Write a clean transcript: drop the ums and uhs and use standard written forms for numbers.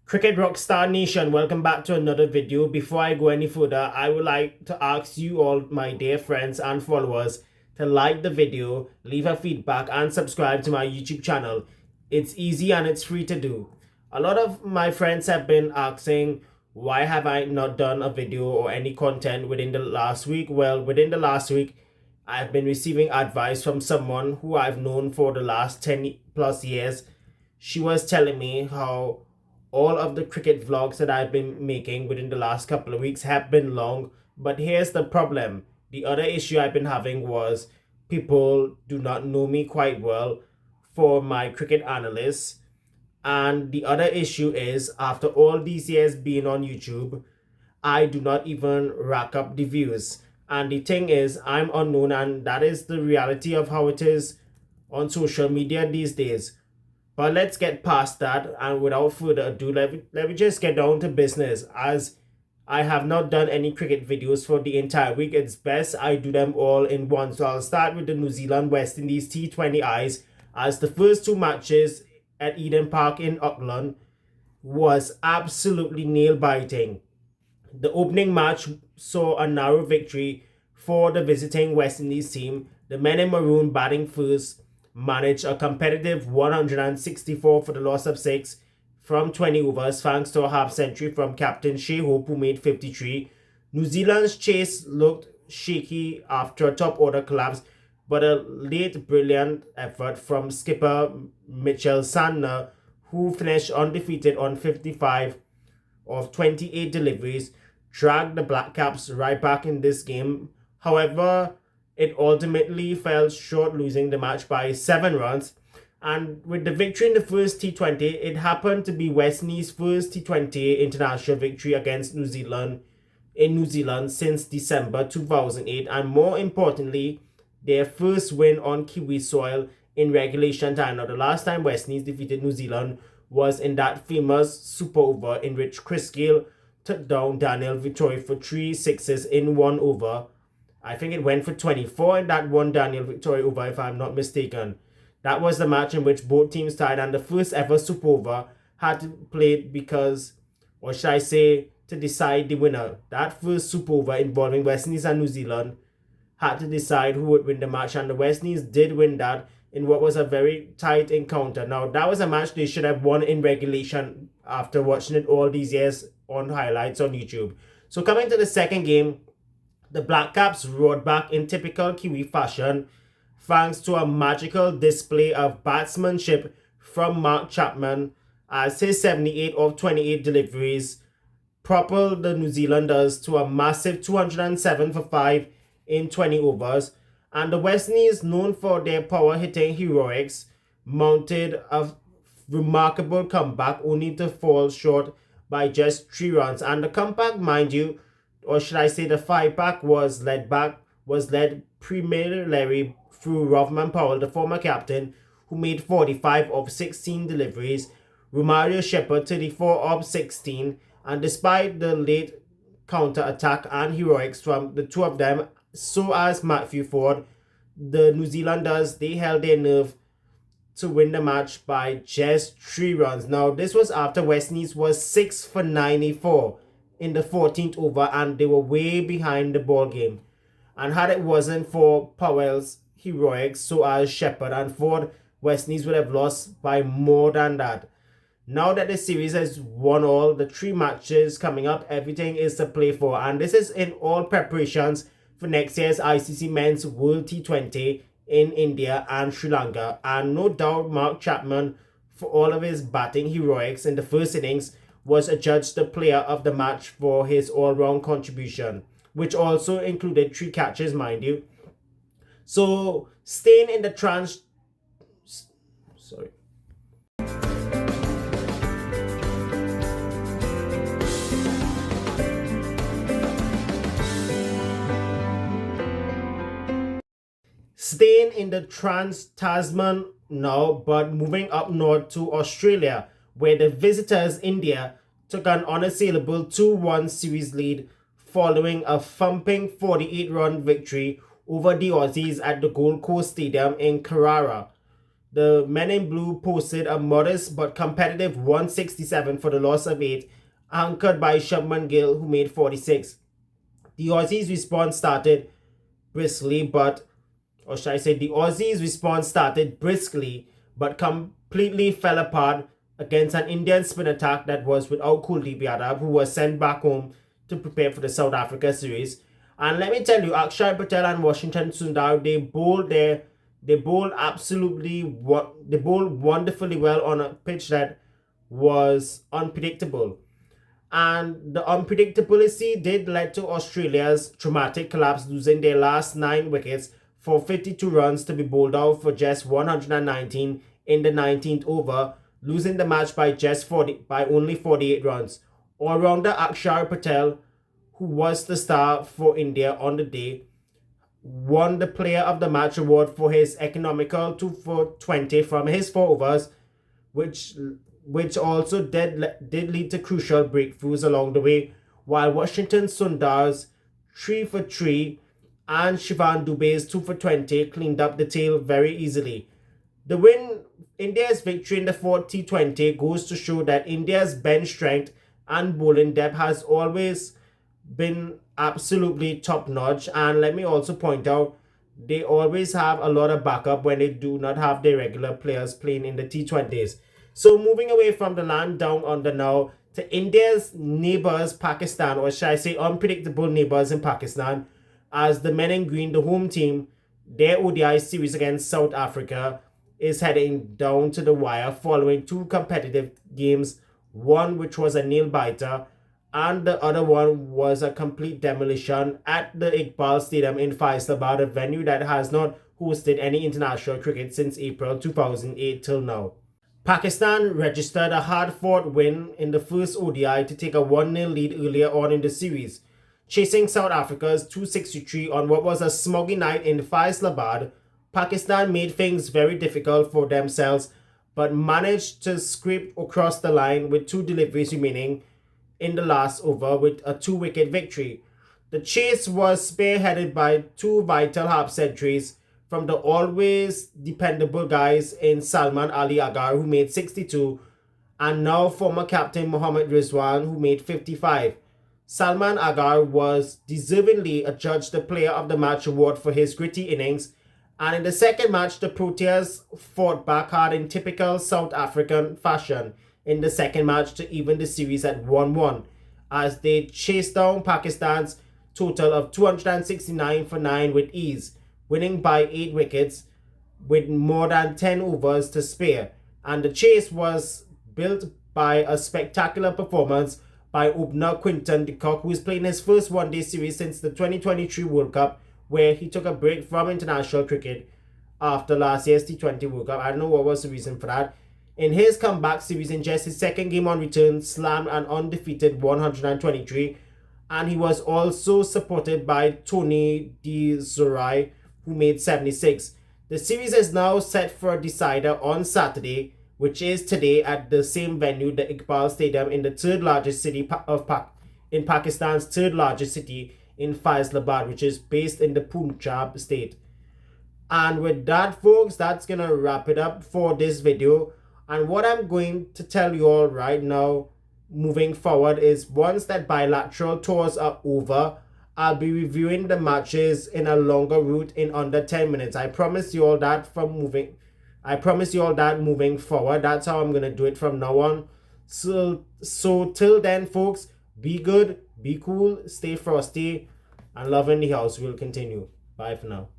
Cricket Rockstar Nation, welcome back to another video. Before I go any further, I would like to ask you all, my dear friends and followers, to like the video, leave a feedback, and subscribe to my YouTube channel. It's easy and it's free to do. A lot of my friends have been asking, why have I not done a video or any content within the last week? Well, within the last week, I've been receiving advice from someone who I've known for the last 10 plus years. She was telling me how all of the cricket vlogs that I've been making within the last couple of weeks have been long, but here's the problem. The other issue I've been having was people do not know me quite well for my cricket analysts. And the other issue is, after all these years being on YouTube, I do not even rack up the views. And the thing is, I'm unknown, and that is the reality of how it is on social media these days. But let's get past that, and without further ado, let me just get down to business. As I have not done any cricket videos for the entire week, it's best I do them all in one. So I'll start with the New Zealand West Indies T20Is, as the first two matches at Eden Park in Auckland was absolutely nail-biting. The opening match saw a narrow victory for the visiting West Indies team. The men in maroon, batting first, managed a competitive 164 for the loss of 6 from 20 overs, thanks to a half century from captain Shea Hope, who made 53. New Zealand's chase looked shaky after a top order collapse, but a late brilliant effort from skipper Mitchell Santner, who finished undefeated on 55 of 28 deliveries, dragged the Black Caps right back in this game. However, it ultimately fell short, losing the match by 7 runs. And with the victory in the first T20, it happened to be West Indies' first T20 international victory against New Zealand in New Zealand since December 2008, and more importantly, their first win on Kiwi soil in regulation time. Now, the last time West Indies defeated New Zealand was in that famous super over in which Chris Gayle took down Daniel Vittori for 3 sixes in 1 over. I think it went for 24 in that one Daniel Vittori over, if I'm not mistaken. That was the match in which both teams tied, and the first ever super over had to play because, or should I say, to decide the winner. That first super over involving West Indies and New Zealand had to decide who would win the match, and the West Indies did win that in what was a very tight encounter. Now, that was a match they should have won in regulation after watching it all these years on highlights on YouTube. So coming to the second game, the Black Caps roared back in typical Kiwi fashion, thanks to a magical display of batsmanship from Mark Chapman, as his 78 of 28 deliveries propelled the New Zealanders to a massive 207 for 5 in 20 overs. And the West Indies, known for their power-hitting heroics, mounted a remarkable comeback, only to fall short by just 3 runs. And the comeback, mind you, or should I say the 5-pack, was led primarily through Rovman Powell, the former captain, who made 45 of 16 deliveries, Romario Shepherd 34 of 16, and despite the late counter-attack and heroics from the two of them, so as Matthew Ford, the New Zealanders, they held their nerve to win the match by just 3 runs. Now, this was after West Indies was 6 for 94 in the 14th over, and they were way behind the ball game. And had it wasn't for Powell's heroics, so as Shepherd and Ford, West Indies would have lost by more than that. Now that the series has won all the 3 matches coming up, everything is to play for, and this is in all preparations for next year's ICC Men's World T20 in India and Sri Lanka. And no doubt Mark Chapman, for all of his batting heroics in the first innings, was adjudged the player of the match for his all-round contribution, which also included 3 catches, mind you. So, staying in the Trans-Tasman now, but moving up north to Australia, where the visitors, India, took an unassailable 2-1 series lead following a thumping 48-run victory over the Aussies at the Gold Coast Stadium in Carrara. The men in blue posted a modest but competitive 167 for the loss of 8, anchored by Chapman'S, who made 46. The Aussies' response started briskly, or should I say, the Aussies' response started briskly, but completely fell apart against an Indian spin attack that was without Kuldeep Yadav, who was sent back home to prepare for the South Africa series. And let me tell you, Akshar Patel and Washington Sundar, they bowled wonderfully well on a pitch that was unpredictable. And the unpredictability did lead to Australia's dramatic collapse, losing their last 9 wickets for 52 runs to be bowled out for just 119 in the 19th over, losing the match by only 48 runs. All-rounder Akshar Patel, who was the star for India on the day, won the Player of the Match award for his economical 2 for 20 from his 4 overs, which also did lead to crucial breakthroughs along the way, while Washington Sundar's 3 for 3 and Shivan Dubey's 2 for 20 cleaned up the tail very easily. India's victory in the 4th T20 goes to show that India's bench strength and bowling depth has always been absolutely top-notch. And let me also point out, they always have a lot of backup when they do not have their regular players playing in the T20s. So moving away from the land down under now to India's neighbours, Pakistan, or should I say unpredictable neighbours in Pakistan, as the men in green, the home team, their ODI series against South Africa is heading down to the wire following 2 competitive games, one which was a nail-biter and the other one was a complete demolition at the Iqbal Stadium in Faisalabad, a venue that has not hosted any international cricket since April 2008 till now. Pakistan registered a hard-fought win in the first ODI to take a 1-0 lead earlier on in the series. Chasing South Africa's 263 on what was a smoggy night in Faisalabad, Pakistan made things very difficult for themselves but managed to scrape across the line with 2 deliveries remaining in the last over with a 2-wicket victory. The chase was spearheaded by 2 vital half centuries from the always dependable guys in Salman Ali Agar, who made 62, and now former captain Mohammad Rizwan, who made 55. Salman Agar was deservingly adjudged the Player of the Match award for his gritty innings, and in the second match, the Proteas fought back hard in typical South African fashion in the second match to even the series at 1-1, as they chased down Pakistan's total of 269 for 9 with ease, winning by 8 wickets with more than 10 overs to spare. And the chase was built by a spectacular performance by opener Quinton de Kock, who is playing his first one-day series since the 2023 World Cup, where he took a break from international cricket after last year's T20 World Cup. I don't know what was the reason for that. In his comeback series, in just his second game on return, slammed an undefeated 123, and he was also supported by Tony De Zorai, who made 76. The series is now set for a decider on Saturday, which is today at the same venue, the Iqbal Stadium, in the third largest city in Pakistan's third largest city in Faisalabad, which is based in the Punjab state. And with that, folks, that's gonna wrap it up for this video. And what I'm going to tell you all right now, moving forward, is once that bilateral tours are over, I'll be reviewing the matches in a longer route in under 10 minutes. I promise you all that moving forward. That's how I'm going to do it from now on. So till then, folks, be good, be cool, stay frosty, and love in the house will continue. Bye for now.